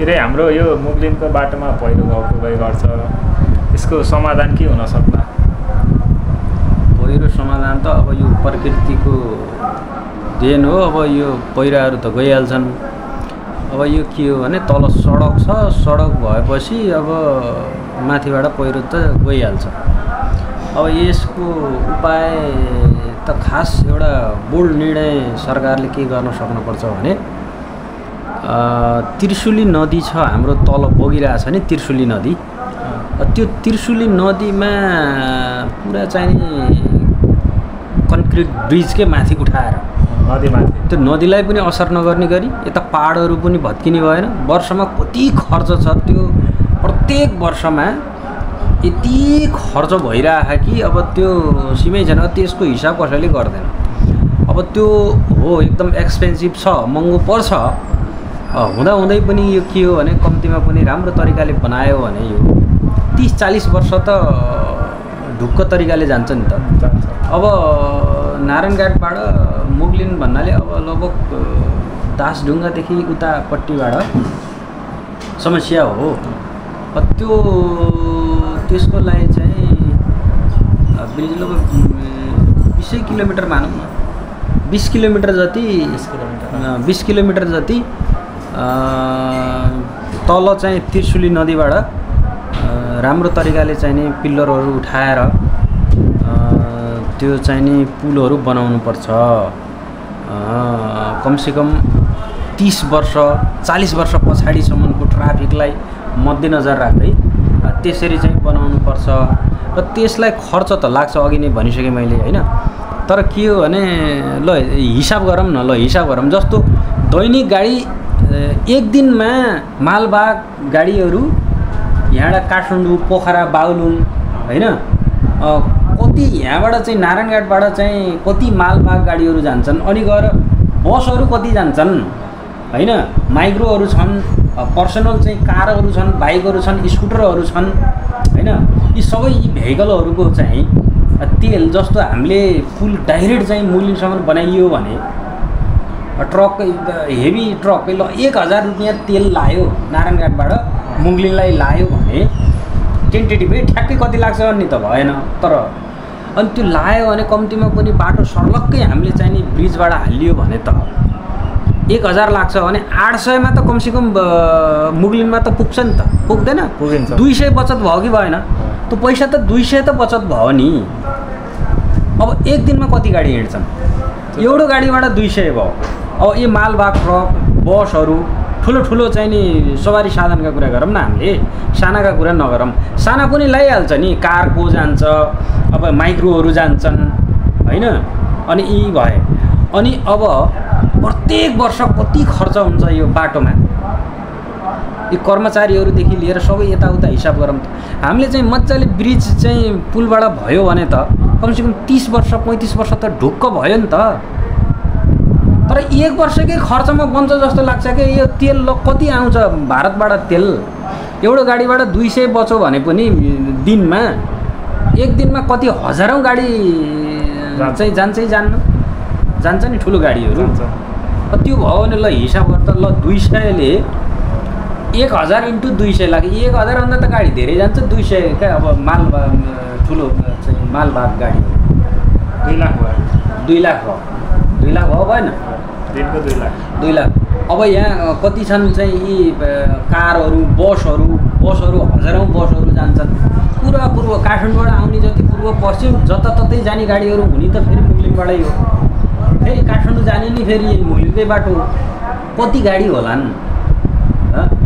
के अरे हाम्रो यो मुगलिनको बाटोमा पहिरो गए गर्छ, यसको समाधान के हुन सक्ला? पहिरो समाधान त अब यो प्रकृतिको देन हो। अब यो पहिराहरू त गइहाल्छन्। अब यो के हो भने तल सडक छ, सडक भएपछि अब माथिबाट पहिरो त गइहाल्छ। अब यसको उपाय त खास एउटा बोल्ड निर्णय सरकारले के गर्न सक्नुपर्छ भने त्रिशुली नदी छ हाम्रो तल बगिरहेछ नि, त्रिशुली नदी। त्यो त्रिशुली नदीमा पुरा चाहिँ कन्क्रिट ब्रिजकै माथि उठाएर नदीमाथि त्यो नदीलाई पनि असर नगर्ने गरी यता पहाडहरू पनि भत्किने भएन। वर्षमा कति खर्च छ त्यो, प्रत्येक वर्षमा यति खर्च भइरहेको कि अब त्यो सीमै छैन। त्यसको हिसाब कसैले गर्दैन। अब त्यो हो एकदम एक्सपेन्सिभ छ, महँगो पर्छ। हुँदाहुँदै पनि यो के हो भने कम्तीमा पनि राम्रो तरिकाले बनायो भने यो 30-40 वर्ष त ढुक्क तरिकाले जान्छ नि त। अब नारायणघाटबाट मुगलिन भन्नाले अब लगभग दासढुङ्गादेखि उतापट्टिबाट समस्या हो। त्यसको लागि चाहिँ ब्रिज लगभग 20 किलोमिटर मानौँ न, 20 किलोमिटर जति 20 किलोमिटर जति तल चाहिँ त्रिशुली नदीबाट राम्रो तरिकाले चाहिँ नि पिल्लरहरू उठाएर त्यो चाहिँ नि पुलहरू बनाउनुपर्छ। कमसेकम 30 वर्ष 40 वर्ष पछाडिसम्मको ट्राफिकलाई मध्यनजर राख्दै त्यसरी चाहिँ बनाउनुपर्छ। र त्यसलाई खर्च त लाग्छ, अघि नै भनिसकेँ मैले होइन। तर के हो भने ल हिसाब गरौँ न, ल हिसाब गरौँ। जस्तो दैनिक गाडी एक दिनमा मालवाहक गाडीहरू यहाँबाट काठमाडौँ, पोखरा, बागलुङ होइन, कति यहाँबाट चाहिँ नारायणघाटबाट चाहिँ कति मालवाहक गाडीहरू जान्छन्। अनि गएर बसहरू कति जान्छन् होइन, माइक्रोहरू छन्, पर्सनल चाहिँ कारहरू छन्, बाइकहरू छन्, स्कुटरहरू छन् होइन। यी सबै भेहिकलहरूको चाहिँ तेल जस्तो हामीले पुल डाइरेक्ट चाहिँ मुगलिनसम्म बनाइयो भने ट्रक हेभी ट्रक ल 1000 रुपियाँ तेल लायो नारायणघाटबाट मुगलिनलाई लायो भने टेन्टेटिभै ठ्याक्कै कति लाग्छ नि त भएन। तर अनि त्यो लायो भने कम्तीमा पनि बाटो सर्लक्कै हामीले चाहिँ नि ब्रिजबाट हालियो भने त 1000 लाग्छ भने 800 मा त कमसेकम मुगलिनमा त पुग्छ नि त, पुग्दैन? पुगिन्छ। 200 बचत भयो कि भएन? त्यो पैसा त 200 त बचत भयो नि। अब एक दिनमा कति गाडी हिँड्छन्? एउटा गाडीबाट 200 भयो। अब यो मालवाहक ट्रक, बसहरू, ठुलो चाहिँ नि सवारी साधनका कुरा गरौँ न, हामीले सानाका कुरा नगरौँ। साना पनि ल्याइहाल्छ नि, कारको जान्छ, अब माइक्रोहरू जान्छन् होइन। अनि यी भए अनि अब प्रत्येक वर्ष कति खर्च हुन्छ यो बाटोमा, यो कर्मचारीहरूदेखि लिएर सबै यताउता हिसाब गरौँ त। हामीले चाहिँ मजाले ब्रिज चाहिँ पुलबाट भयो भने त कमसेकम 30 वर्ष 35 वर्ष त ढुक्क भयो नि त। तर एक वर्षकै खर्चमा बन्छ जस्तो लाग्छ कि यो तेल कति आउँछ भारतबाट तेल। एउटा गाडीबाट 200 बच्यो भने पनि दिनमा एक दिनमा कति हजारौँ गाडी चाहिँ जान्छ नि ठुलो गाडीहरू। त्यो भयो भने ल हिसाब गर्दा ल 200 ले 1000 × 200 लाग्यो। 1000 भन्दा त गाडी धेरै जान्छ, 200 क्या। अब ठुलो चाहिँ मालवाहक गाडी 2 लाख भयो, 2 लाख भयो, 2 लाख भयो भएन? दिनको 2 लाख। 2 लाख। अब यहाँ कति छन् चाहिँ यी कारहरू, बसहरू हजारौँ बसहरू जान्छन्। पुरा पूर्व काठमाडौँबाट आउने जति पूर्व पश्चिम जताततै जाने गाडीहरू हुने त फेरि मुगलिनबाटै हो। फेरि काठमाडौँ जाने नि फेरि मुगलिनकै बाटो। कति गाडी होलान्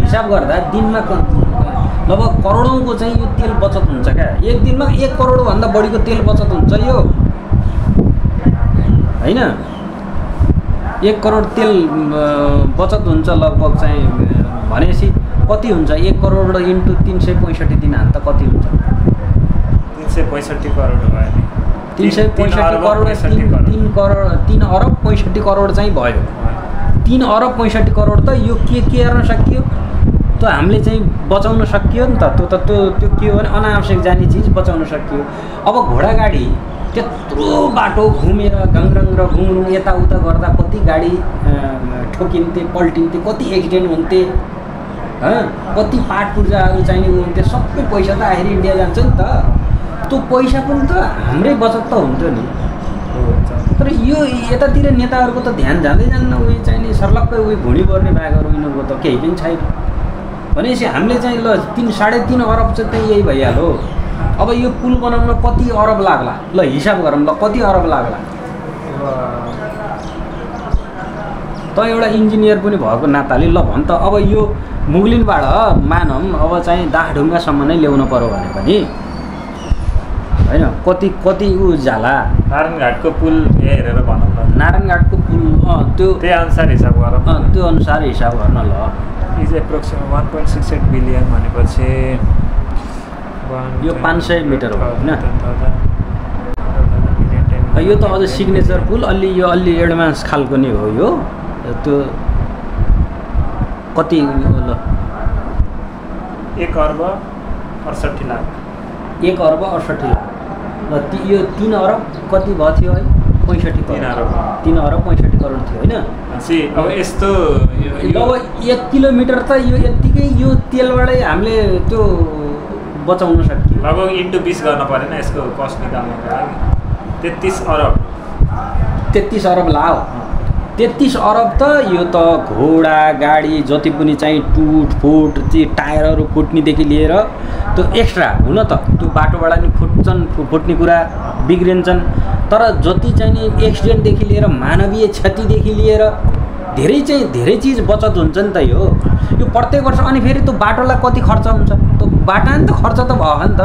हिसाब गर्दा दिनमा लगभग करोडौँको चाहिँ यो तेल बचत हुन्छ क्या। एक दिनमा 1 करोडभन्दा बढीको तेल बचत हुन्छ यो होइन। 1 करोड तेल बचत हुन्छ लगभग चाहिँ भनेपछि कति हुन्छ? 1 करोड × 365 दिन हाल्दा कति हुन्छ? 365 करोड भयो नि। 365 करोड 3 अरब 65 करोड चाहिँ भयो। 3 अरब 65 करोड त यो के गर्न सकियो त हामीले चाहिँ बचाउन सकियो नि त। त्यो के हो भने अनावश्यक जाने चिज बचाउन सकियो। अब घोडागाडी त्यत्रो बाटो घुमेर गङरङ र घुङरुङ यताउता गर्दा कति गाडी ठोकिन्थे, पल्टिन्थे, कति एक्सिडेन्ट हुन्थे कति पाठ पूर्जाहरू चाहिने हुन्थ्यो सबै पैसा त आखिर इन्डिया जान्छ नि त त्यो पैसा पनि त हाम्रै बचत त हुन्थ्यो नि तर यो यतातिर नेताहरूको त ध्यान जाँदै जान्न उयो चाहिने सर्लक्कै उयो भुँडी पर्ने बाघहरू यिनीहरूको त केही पनि छैन भनेपछि हामीले चाहिँ ल 3.5 अरब चाहिँ त्यही यही भइहाल्यो अब यो पुल बनाउन कति अरब लाग्ला ल हिसाब गरौँ ल कति अरब लाग्ला त एउटा इन्जिनियर पनि भएको नाताले ल भन् त अब यो मुगलिनबाट मानौँ अब चाहिँ दाखढुङ्गासम्म नै ल्याउनु पर्यो भने पनि हैन कति कति उ जाला नारायणघाटको पुल हेरेर भनौँ न नारायणघाटको पुल त्यो त्यही अनुसार हिसाब गरौँ त्यो अनुसार हिसाब गर्न ल इज एप्रोक्सिमेट 1.68 बिलियन भनेपछि यो 500 मिटर हो हैन यो त अझ सिग्नेचर पुल अलि यो अलि एडभान्स खालको नि हो यो त्यो कति ल 1 अर्ब 68 लाख 1 अर्ब 68 लाख ल यो 3 अरब कति भयो थियो है 65 करोड 3 अरब 65 करोड थियो हैन अब यस्तो अब 1 किलोमिटर त यो यतिकै यो तेलबाटै हामीले त्यो बचाउन सक्थ्यो लगभग इन्टु 20 गर्न परेन यसको कस्ट निकाल्नको लागि 33 अरब 33 अरब लाओ 33 अरब त यो त घोडा गाडी जति पनि चाहिँ टुट फुट त्यो टायरहरू फुट्नेदेखि लिएर त्यो एक्स्ट्रा हुन त त्यो बाटोबाट नि फुट्ने कुरा बिग्रिन्छन् तर जति चाहिँ नि एक्सिडेन्टदेखि लिएर मानवीय क्षतिदेखि लिएर धेरै चिज बचत हुन्छ नि त यो प्रत्येक वर्ष अनि फेरि त्यो बाटोलाई कति खर्च हुन्छ त्यो बाटा नि त खर्च त भयो नि त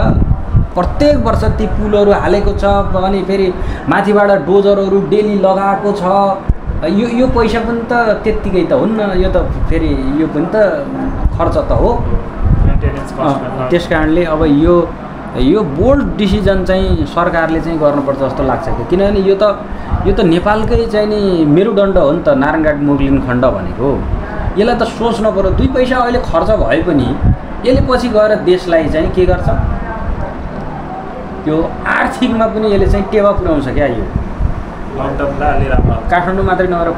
प्रत्येक वर्ष ती पुलहरू हालेको छ अनि फेरि माथिबाट डोजरहरू डेली लगाएको छ यो पैसा पनि त त्यत्तिकै त हुन्न यो त फेरि यो पनि त खर्च त हो त्यस कारणले अब यो बोल्ड डिसिजन चाहिँ सरकारले चाहिँ गर्नुपर्छ जस्तो लाग्छ कि किनभने यो त नेपालकै चाहिँ नि मेरुदण्ड हो नि त नारायणघाट मुगलिन खण्ड भनेको यसलाई त सोच्नु पर्यो 2 पैसा अहिले खर्च भए पनि यसले पछि गएर देशलाई चाहिँ के गर्छ त्यो आर्थिकमा पनि यसले चाहिँ टेवा पुर्याउँछ क्या यो काठमाडौँ मात्रै नभएर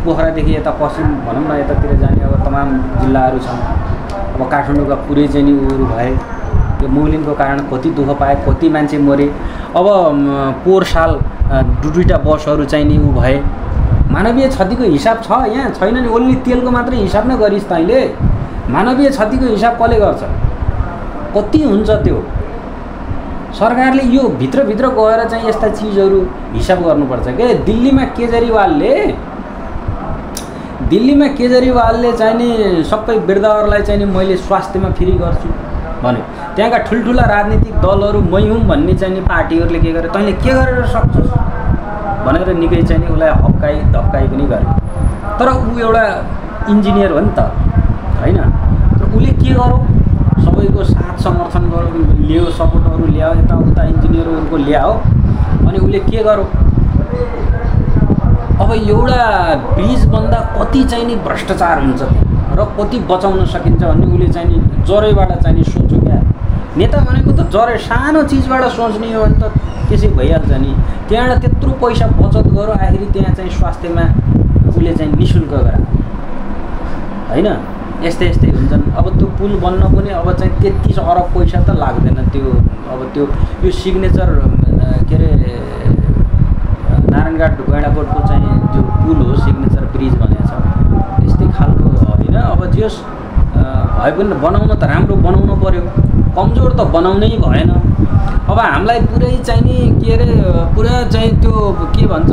पोखरादेखि यता पश्चिम भनौँ न यतातिर जाने अब तमाम जिल्लाहरू छन् अब काठमाडौँका पुरै चाहिँ नि उहरू भए यो मुगलिनको कारण कति दुःख पाए कति मान्छे मरे अब पोहोर साल 2-2टा बसहरू चाहिँ नि उ भए मानवीय क्षतिको हिसाब छ यहाँ छैन नि ओन्ली तेलको मात्रै हिसाब नै गरिस् तैँले मानवीय क्षतिको हिसाब कसले गर्छ कति हुन्छ त्यो सरकारले यो भित्रभित्र गएर चाहिँ यस्ता चिजहरू हिसाब गर्नुपर्छ के दिल्लीमा केजरीवालले चाहिँ नि सबै वृद्धहरूलाई चाहिँ नि मैले स्वास्थ्यमा फ्री गर्छु भन्यो त्यहाँका ठुल्ठुला राजनीतिक दलहरू मै हुँ भन्ने चाहिँ नि पार्टीहरूले के गरे तैँले के गरेर सक्छस् भनेर निकै चाहिँ नि उसलाई हप्काई धप्काई पनि गरे तर ऊ एउटा इन्जिनियर हो नि त हैन तर उसले के गर्यो सबैको साथ समर्थन लियो सपोर्टहरू ल्यायो यताउता इन्जिनियरहरूको ल्यायो अनि उसले के गर्यो अब एउटा ब्रिज बन्दा कति चाहिँ नि भ्रष्टाचार हुन्छ र कति बचाउन सकिन्छ भन्ने उसले चाहिँ नि जरैबाट चाहिँ नि सोच्यो क्या नेता भनेको त जरै सानो चिजबाट सोच्ने हो भने त त्यसै भइहाल्छ नि त्यहाँबाट त्यत्रो पैसा बचत गऱ्यो आखिर त्यहाँ चाहिँ स्वास्थ्यमा उसले चाहिँ निःशुल्क गरायो हैन यस्तै हुन्छन् अब त्यो पुल बन्न पनि अब चाहिँ 33 अरब पैसा त लाग्दैन त्यो अब त्यो यो सिग्नेचर के अरे नारायणघाट गैँडाकोटको चाहिँ त्यो पुल हो सिग्नेचर ब्रिज भनेको छ यस्तै खालको होइन अब जस भए पनि बनाउन त राम्रो बनाउनु पर्यो कमजोर त बनाउनै भएन अब हामीलाई पुरै चाहिँ नि के अरे पुरा चाहिँ त्यो के भन्छ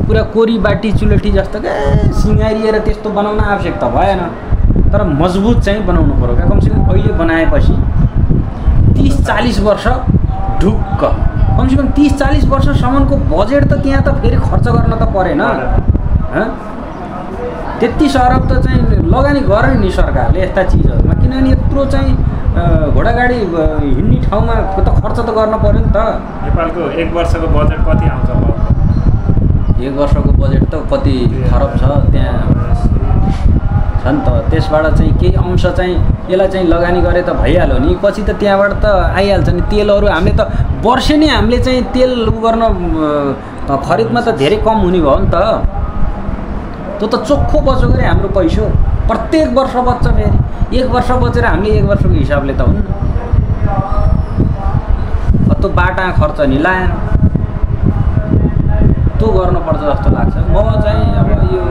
पुरा कोरी बाटी चुलठी जस्तो क्या सिँगारिएर त्यस्तो बनाउन आवश्यकता भएन तर मजबुत चाहिँ बनाउनु पर्यो क्या कमसेकम अहिले बनाएपछि 30-40 वर्ष ढुक्क कमसेकम 30-40 वर्षसम्मको बजेट त त्यहाँ त फेरि खर्च गर्न त परेन 33 अरब त चाहिँ लगानी गर्यो नि सरकारले यस्ता चिजहरूमा किनभने यत्रो चाहिँ घोडागाडी हिँड्ने ठाउँमा त खर्च त गर्न पर्यो नि त नेपालको 1 वर्षको बजेट कति आउँछ 1 वर्षको बजेट त कति खरब छ त्यहाँ छ नि त त्यसबाट चाहिँ केही अंश चाहिँ यसलाई चाहिँ लगानी गरे त भइहाल्यो नि पछि त त्यहाँबाट त आइहाल्छ नि तेलहरू हामीले त वर्षे नै हामीले चाहिँ तेल गर्न खरिदमा त धेरै कम हुने भयो नि त त्यो त चोखो बचो गरे हाम्रो पैसो प्रत्येक वर्ष बच्छ फेरि 1 वर्ष बचेर हामीले 1 वर्षको हिसाबले त हुन्न त्यो बाटा खर्च नि लाएन त्यो गर्नुपर्छ जस्तो लाग्छ म चाहिँ अब यो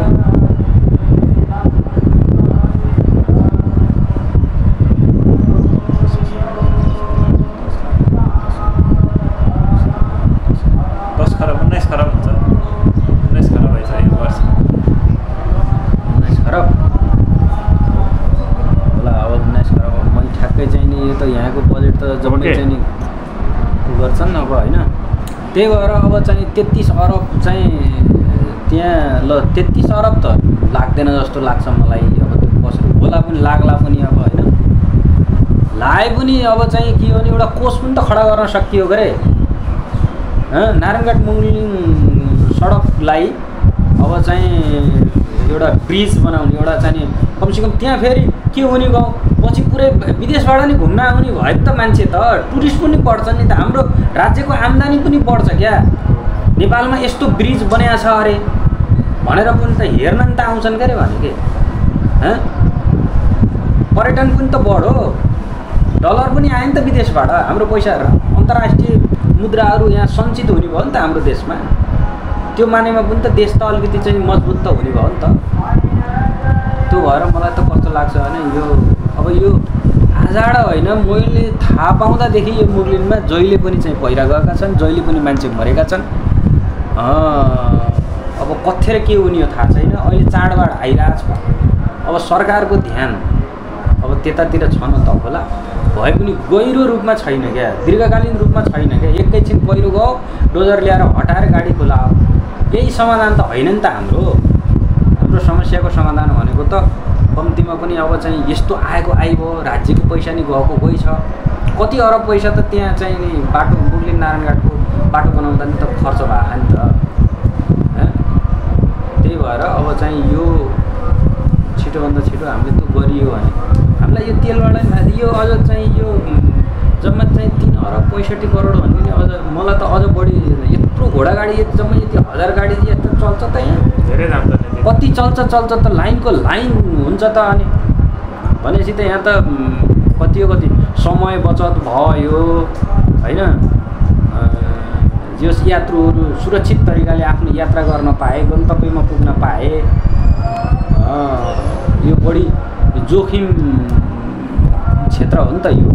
गर्छन् अब होइन त्यही भएर अब चाहिँ 33 अरब चाहिँ त्यहाँ ल 33 अरब त लाग्दैन जस्तो लाग्छ मलाई अब त्यो कसरी होला पनि लाग्ला पनि अब होइन लाए पनि अब चाहिँ के हो भने एउटा कोष पनि त खडा गर्न सकियो गरे नारायणघाट मुगलिङ सडकलाई अब चाहिँ एउटा ब्रिज बनाउने एउटा चाहिँ कमसेकम त्यहाँ फेरि के हुने गाउँ पछि पुरै विदेशबाट नि घुम्न आउने भयो नि त मान्छे त टुरिस्ट पनि बढ्छ नि त हाम्रो राज्यको आम्दानी पनि बढ्छ क्या नेपालमा यस्तो ब्रिज बनाएको छ अरे भनेर पनि त हेर्न नि त आउँछन् के अरे भने के पर्यटन पनि त बढ्यो डलर पनि आयो नि त विदेशबाट हाम्रो पैसा अन्तर्राष्ट्रिय मुद्राहरू यहाँ सञ्चित हुने भयो नि त हाम्रो देशमा त्यो मानेमा पनि त देश त अलिकति चाहिँ मजबुत त हुने भयो नि त त्यो भएर मलाई त कस्तो लाग्छ भने यो अब यो आजाड होइन मैले थाहा पाउँदादेखि यो मुगलिनमा जहिले पनि चाहिँ पहिरा गएका छन् जहिले पनि मान्छे मरेका छन् अब कथेर के हुने हो थाहा छैन अहिले चाडबाड आइरहेछ अब सरकारको ध्यान अब त्यतातिर छ न त होला भए पनि गहिरो रूपमा छैन क्या दीर्घकालीन रूपमा छैन क्या एकैछिन पहिरो गयो डोजर ल्याएर हटाएर गाडी खोला यही समाधान त होइन नि त हाम्रो समस्याको समाधान भनेको त कम्तीमा पनि अब चाहिँ यस्तो आएको आइभयो राज्यको पैसा नि गएको गइ छ कति अरब पैसा त त्यहाँ चाहिँ नि बाटो मुगलिङ नारायणघाटको बाटो बनाउँदा नि त खर्च भएको नि त त्यही भएर अब चाहिँ यो छिटोभन्दा छिटो हामीले त्यो गरियो भने हामीलाई यो तेलबाट यो अझ चाहिँ यो जम्मा चाहिँ 3 अरब 65 करोड भन्ने नि अझ मलाई त अझ बढी यत्रो घोडागाडी जम्मा यति 1000 गाडी यस्तो चल्छ त यहाँ धेरै दाम त कति चल्छ त लाइनको लाइन हुन्छ त अनि भनेपछि त यहाँ त कति समय बचत भयो होइन जस यात्रुहरू सुरक्षित तरिकाले आफ्नो यात्रा गर्न पाए गन्तव्यमा पुग्न पाए यो बढी जोखिम क्षेत्र हो नि त यो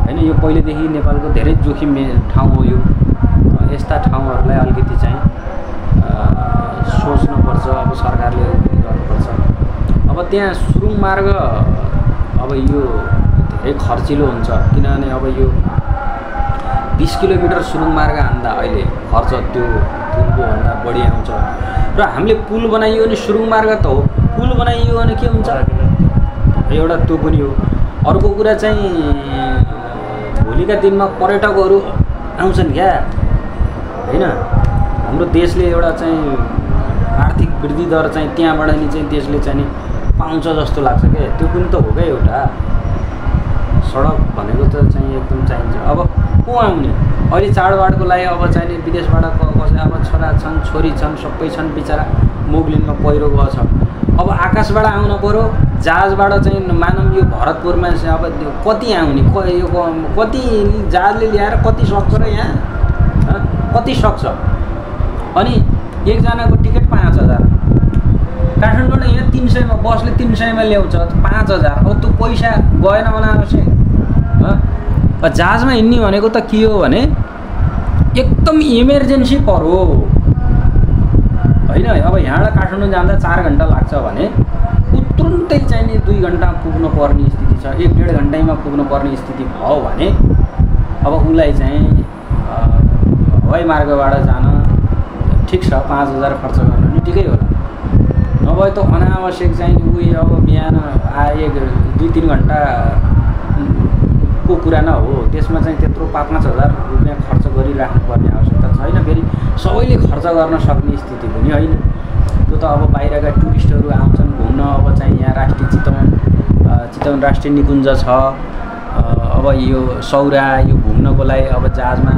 होइन यो पहिलेदेखि नेपालको धेरै जोखिम ठाउँ हो यो यस्ता ठाउँहरूलाई अलिकति चाहिँ सोच्नुपर्छ अब सरकारले गर्नुपर्छ अब त्यहाँ सुरुङ मार्ग अब यो धेरै खर्चिलो हुन्छ किनभने अब यो 20 किलोमिटर सुरुङ मार्ग हान्दा अहिले खर्च त्यो पुलको भन्दा बढी आउँछ र हामीले पुल बनाइयो भने सुरुङ मार्ग त हो पुल बनाइयो भने के हुन्छ एउटा त्यो पनि हो अर्को कुरा चाहिँ भोलिका दिनमा पर्यटकहरू आउँछन् क्या होइन हाम्रो देशले एउटा चाहिँ आर्थिक वृद्धि दर चाहिँ त्यहाँबाट नि चाहिँ देशले चाहिँ नि पाउँछ जस्तो लाग्छ क्या त्यो पनि त हो क्या एउटा सडक भनेको त चाहिँ एकदम चाहिन्छ अब को आउने अहिले चाडबाडको लागि अब चाहिँ नि विदेशबाट कसै अब छोरा छन् छोरी छन् सबै छन् बिचरा मुगलिनमा पहिरो गएको छ अब आकाशबाट आउन पर्यो जहाजबाट चाहिँ मानव यो भरतपुरमा अब कति आउने यो कति जहाजले ल्याएर कति सक्छ र यहाँ कति सक्छ अनि एकजनाको टिकट 5000 काठमाडौँबाट यहाँ 300 बसले 300 ल्याउँछ 5000 अब त्यो पैसा गएन अनावश्यक जहाजमा हिँड्ने भनेको त के हो भने एकदम इमर्जेन्सी पर्यो होइन अब यहाँबाट काठमाडौँ जाँदा 4 घन्टा लाग्छ भने तुरुन्तै चाहिँ नि 2 घन्टा पुग्नु पर्ने स्थिति छ 1-1.5 घन्टामा पुग्नु पर्ने स्थिति भयो भने अब उसलाई चाहिँ हवाई मार्गबाट जान ठिक छ 5000 खर्च गर्नु नि ठिकै होला नभए त अनावश्यक चाहिँ उही अब बिहान आए 2-3 घन्टा को कुरा न हो त्यसमा चाहिँ त्यत्रो 5-5000 रुपियाँ खर्च गरिराख्नुपर्ने आवश्यकता छैन फेरि सबैले खर्च गर्न सक्ने स्थिति पनि होइन त्यो त अब बाहिरका टुरिस्टहरू आउँछन् घुम्न अब चाहिँ यहाँ राष्ट्रिय चितवन राष्ट्रिय निकुञ्ज छ अब यो सौरा यो घुम्नको लागि अब जहाजमा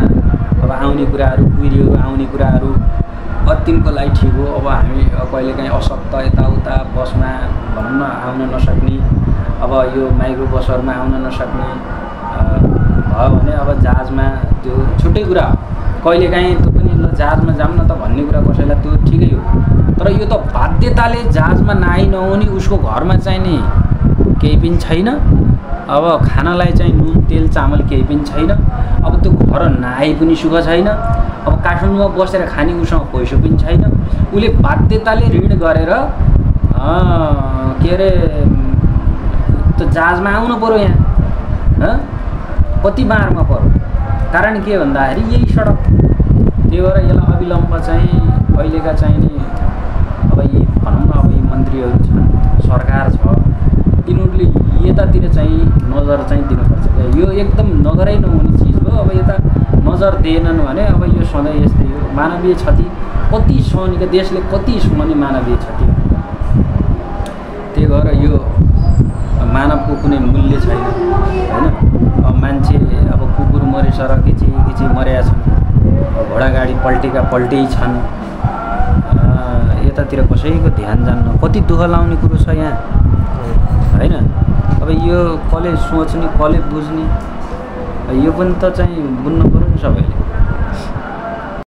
अब आउने कुराहरू कुहिरीहरू आउने कुराहरू अन्तिमको लागि ठिक हो। अब हामी कहिलेकाहीँ असक्त यताउता बसमा भनौँ न आउन नसक्ने, अब यो माइक्रो बसहरूमा आउन नसक्ने भयो भने अब जहाजमा त्यो छुट्टै कुरा हो। कहिलेकाहीँ त्यो पनि ल जहाजमा जाऊँ न त भन्ने कुरा कसैलाई त्यो ठिकै हो। तर यो त बाध्यताले जहाजमा नआइ नहुने, उसको घरमा चाहिने केही पनि छैन, अब खानालाई चाहिँ नुन तेल चामल केही पनि छैन, अब त्यो घर नआइ पनि सुख छैन, अब काठमाडौँमा बसेर खाने उसँग पैसा पनि छैन, उसले बाध्यताले ऋण गरेर के अरे त्यो जहाजमा आउनु पऱ्यो यहाँ, कति बारमा पऱ्यो। कारण के भन्दाखेरि यही सडक। त्यही भएर यसलाई अविलम्ब चाहिँ अहिलेका चाहिने अब यी भनौँ न अब यी मन्त्रीहरू छन्, सरकार छ, यिनीहरूले यतातिर चाहिँ नजर चाहिँ दिनुपर्छ क्या। यो एकदम नगरै नहुने चिज हो। अब यता नजर दिएनन् भने अब यो सधैँ यस्तै हो। मानवीय क्षति कति सहने, देशले कति सहने मानवीय क्षति। त्यही भएर यो मानवको कुनै मूल्य छैन होइन। अब मान्छे अब कुकुर मरिसर किची मरेका छन्, घोडा गाडी पल्टेका पल्टै छन्, यतातिर कसैको ध्यान जान्न, कति दुःख लाउने कुरो छ यहाँ होइन। अब यो कसले सोच्ने, कसले बुझ्ने, यो पनि त चाहिँ बुझ्नु पऱ्यो नि सबैले।